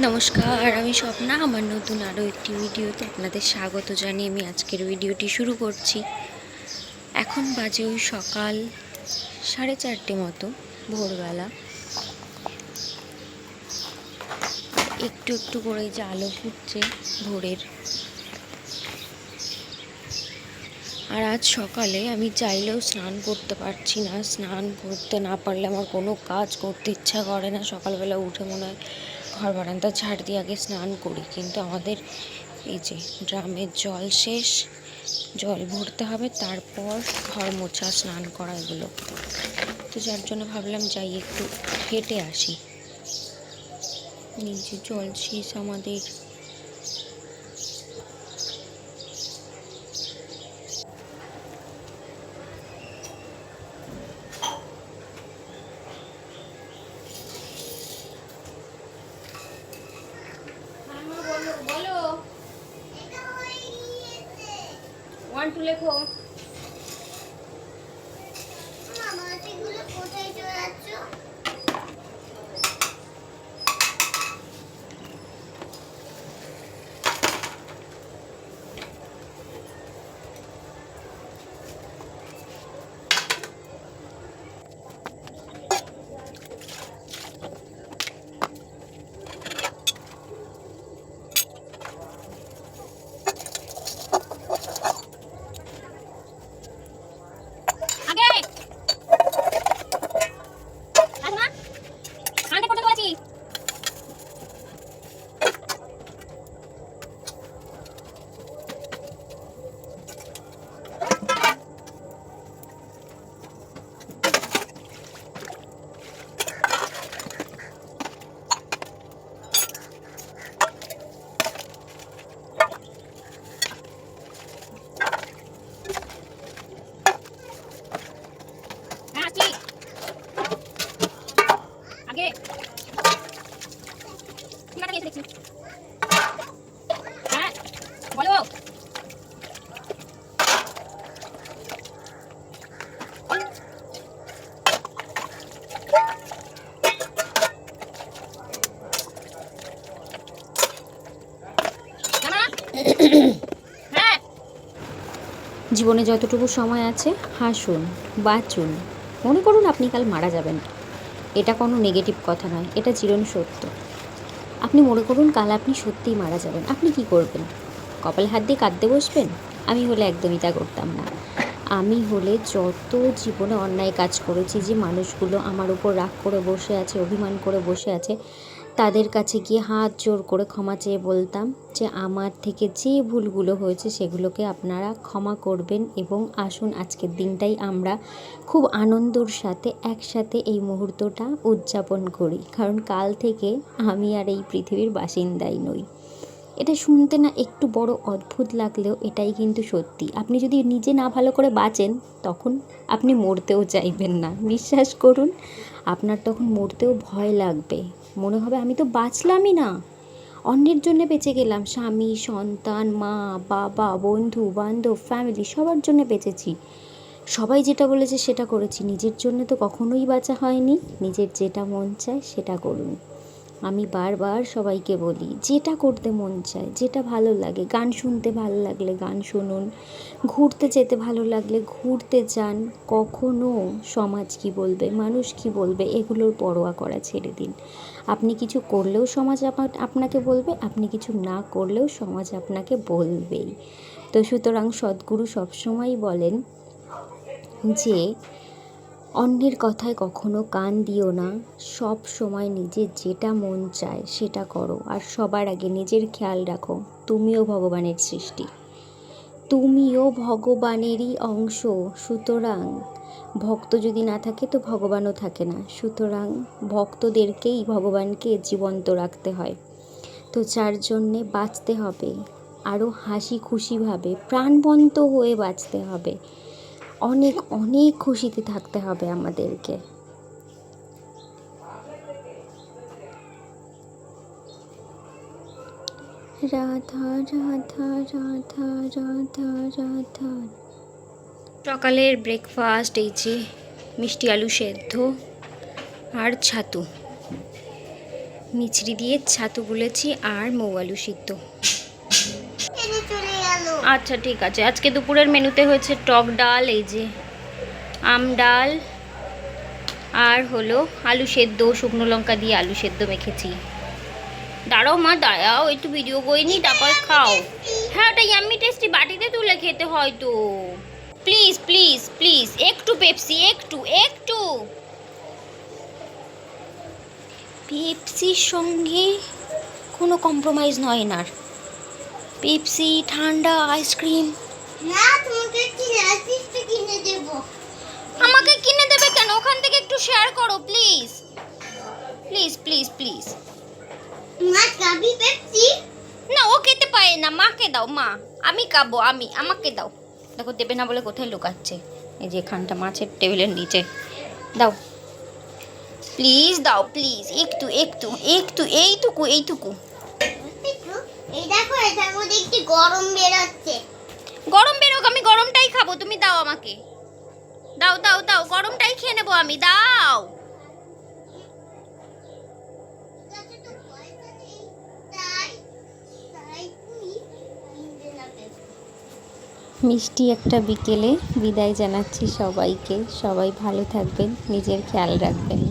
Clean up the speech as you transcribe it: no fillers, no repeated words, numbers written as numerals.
নমস্কার, আমি স্বপ্না। আমার নতুন আরও একটি ভিডিওতে আপনাদের স্বাগত জানিয়ে আমি আজকের ভিডিওটি শুরু করছি। এখন বাজে ওই সকাল 4:30 মতো, ভোরবেলা। একটু একটু করে যে আলো ফুটছে ভোরের। আর আজ সকালে আমি চাইলেও স্নান করতে পারছি না। স্নান করতে না পারলে আমার কোনো কাজ করতে ইচ্ছা করে না। সকালবেলা উঠে মনে হয় ঘর বারান্দা ঝাড় দিয়ে আগে স্নান করি, কিন্তু আমাদের এই যে ড্রামের জল শেষ, জল ভরতে হবে, তারপর ঘর মোছা, স্নান করা, এগুলো। তো যার জন্য ভাবলাম যাই একটু হেঁটে আসি। নিচে জল শেষ আমাদের। বলো 1 2 লেখো। আগে ঠিকানা নিয়ে দেখছি। হ্যাঁ বলো। জীবনে যতটুকু সময় আছে হাসুন, বাঁচুন। মনে করুন আপনি কাল মারা যাবেন। এটা কোনো নেগেটিভ কথা নয়, এটা চিরন সত্য। আপনি মনে করুন কাল আপনি সত্যিই মারা যাবেন, আপনি কি করবেন? কপালে হাত দিয়ে কাঁদতে বসবেন? আমি হলে একদমই তা করতাম না। আমি হলে যত জীবনে অন্যায় কাজ করেছি, যে মানুষগুলো আমার উপর রাগ করে বসে আছে, অভিমান করে বসে আছে, তাদের কাছে গিয়ে হাত জোর করে ক্ষমা চেয়ে বলতাম যে আমার থেকে যে ভুলগুলো হয়েছে সেগুলোকে আপনারা ক্ষমা করবেন, এবং আসুন আজকের দিনটাই আমরা খুব আনন্দর সাথে একসাথে এই মুহূর্তটা উদযাপন করি। কারণ কাল থেকে আমি আর এই পৃথিবীর বাসিন্দাই নই। এটা শুনতে না একটু বড় অদ্ভুত লাগলেও এটাই কিন্তু সত্যি। আপনি যদি নিজে না ভালো করে বাঁচেন, তখন আপনি মরতেও চাইবেন না। বিশ্বাস করুন, আপনার তখন মরতেও ভয় লাগবে। মনে হবে আমি তো বাঁচলামই না, অন্যের জন্য বেঁচে গেলাম। স্বামী, সন্তান, মা, বাবা, বন্ধু বান্ধব, ফ্যামিলি, সবার জন্য বেঁচেছি। সবাই যেটা বলেছে সেটা করেছি, নিজের জন্য তো কখনোই বাঁচা হয়নি। নিজের যেটা মন চায় সেটা করুন। আমি বারবার সবাইকে বলি, যেটা করতে মন চায়, যেটা ভালো লাগে, গান শুনতে ভালো লাগলে গান শুনুন, ঘুরতে যেতে ভালো লাগলে ঘুরতে যান। কখনো সমাজ কি বলবে, মানুষ কি বলবে, এগুলোর পরোয়া করা ছেড়ে দিন। আপনি কিছু করলেও সমাজ আপনাকে বলবে, আপনি কিছু না করলেও সমাজ আপনাকে বলবেই। তো সুতরাং সদ্গুরু সবসময় বলেন যে অন্যের কথায় কখনো কান দিও না, সব সময় নিজের যেটা মন চায় সেটা করো। আর সবার আগে নিজের খেয়াল রাখো, তুমিও ভগবানের সৃষ্টি, তুমিও ভগবানেরই অংশ। সুতরাং ভক্ত যদি না থাকে তো ভগবানও থাকে না। সুতরাং ভক্তদেরকেই ভগবানকে জীবন্ত রাখতে হয়। তো যার জন্যে বাঁচতে হবে আরও হাসি খুশিভাবে, প্রাণবন্ত হয়ে বাঁচতে হবে, অনেক অনেক খুশিতে থাকতে হবে আমাদেরকে। রাধা রাধা রাধা রাধা রাধা। সকালের ব্রেকফাস্ট এই যে মিষ্টি আলু সেদ্ধ আর ছাতু। মিছরি দিয়ে ছাতু গুলেছি আর মৌ আলু সিদ্ধ। আচ্ছা ঠিক আছে। আজকে দুপুরের মেনুতে হয়েছে টক ডাল, এই যে আম ডাল, আর হলো আলু সেদ্ধ, শুকনো লঙ্কা দিয়ে আলু সেদ্ধ মেখেছি। দাঁড়াও মা, দাঁড়াও, একটু ভিডিও করিনি, তারপর খাও। হ্যাঁ, ওটা ইয়াম্মি টেস্টি, বাটিতে তুলে খেতে হয় তো। প্লিজ প্লিজ প্লিজ, একটু পেপসি, একটু একটু পেপসির সঙ্গে কোনো কম্প্রোমাইজ নয় না। পেপসি, ঠান্ডা, আইসক্রিম। না, তোমাকে কিনে দেব। আমাকে কিনে দেবে কেন? ওখান থেকে একটু শেয়ার করো প্লিজ প্লিজ প্লিজ প্লিজ। মা খাবি পেপসি? না, ও খেতে পারে না, মাকে দাও। মা, আমি খাবো, আমাকে দাও। দেখো, দেবে না বলে কোথায় লুকাচ্ছে। এই যে এখানটা মাছের টেবিলের নিচে। দাও প্লিজ, দাও প্লিজ, একটু একটু একটু, এইটুকু এইটুকু। এই দেখো, এটার মধ্যে একটু গরম বেরোচ্ছে। গরম বেরোক, আমি গরমটাই খাবো। তুমি দাও আমাকে, দাও দাও দাও, গরমটাই খেয়ে নেবো আমি, দাও। কাছে তো পয়সা নেই, তাই তাই তুমি কিনতে না পেপসি। মিষ্টি একটা বিকেলে বিদায় জানাচ্ছি সবাইকে। সবাই ভালো থাকবেন, নিজের খেয়াল রাখবেন।